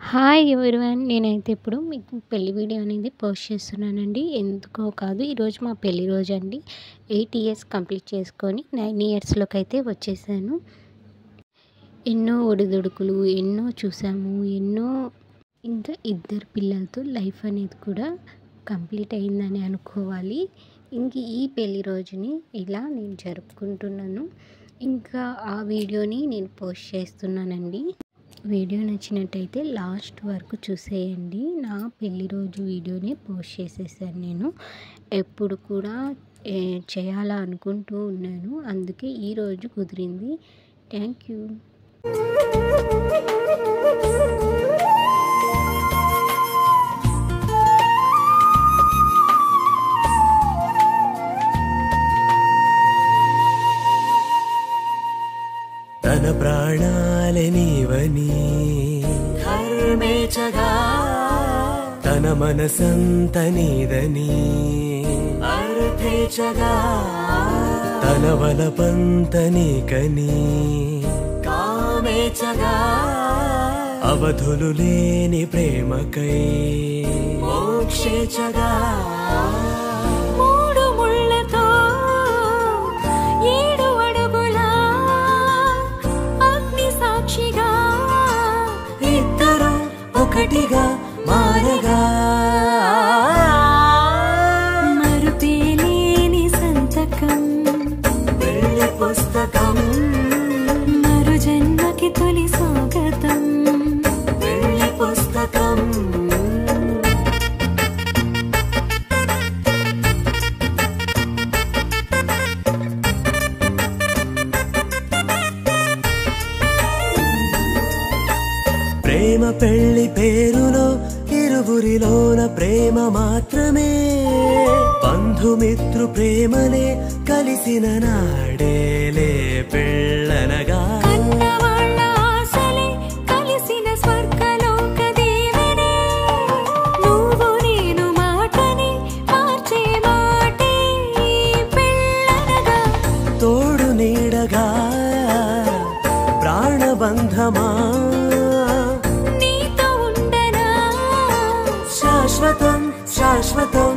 Hi everyone. నేనైతే ఇప్పుడు మీకు పెళ్లి వీడియో అనేది పోస్ట్ చేస్తున్నానండి. ఎందుకో కాదు, ఈరోజు మా పెళ్లి రోజు అండి. 8 ఇయర్స్ కంప్లీట్ చేసుకొని 9 ఇయర్స్లోకి అయితే వచ్చేసాను. ఎన్నో ఒడిదుడుకులు ఎన్నో చూసాము, ఇంకా ఇద్దరు పిల్లలతో లైఫ్ అనేది కూడా కంప్లీట్ అయిందని అనుకోవాలి. ఇంక ఈ పెళ్లి రోజుని ఇలా నేను జరుపుకుంటున్నాను. ఇంకా ఆ వీడియోని నేను పోస్ట్ చేస్తున్నానండి. వీడియో నచ్చినట్టయితే లాస్ట్ వరకు చూసేయండి. నా పెళ్లి రోజు వీడియోని పోస్ట్ చేసేసాను. నేను ఎప్పుడు కూడా చేయాలా అనుకుంటూ ఉన్నాను, అందుకే ఈరోజు కుదిరింది. Thank you. తన ప్రాణాలే నీవని ధర్మేచగా, తన మనసంత నీదని అర్థేచగా, తన వలపంత నీకని కామేచగా, అవధులు లేని ప్రేమకై మోక్షేచగా. ఒకటిగా మారగా మరుపేలేని సంతకం, పెళ్లి పుస్తకం, మరు జన్మకి తొలి స్వాగతం, పెళ్లి పుస్తకం. ప్రేమ పెళ్లి పేరులో ఇరువురిలోన ప్రేమ మాత్రమే, బంధుమిత్రు ప్రేమలే కలిసిన నాడేలే పెళ్ళనగా. కన్నవాళ్ళ ఆశలే కలిసిన స్వర్గలోక దీవెనే, నువ్వు నేను మాటని మార్చే మాటే పెళ్ళనగా. తోడు నీడగా ప్రాణబంధమా, నీతో ఉండనా శాశ్వతం శాశ్వతం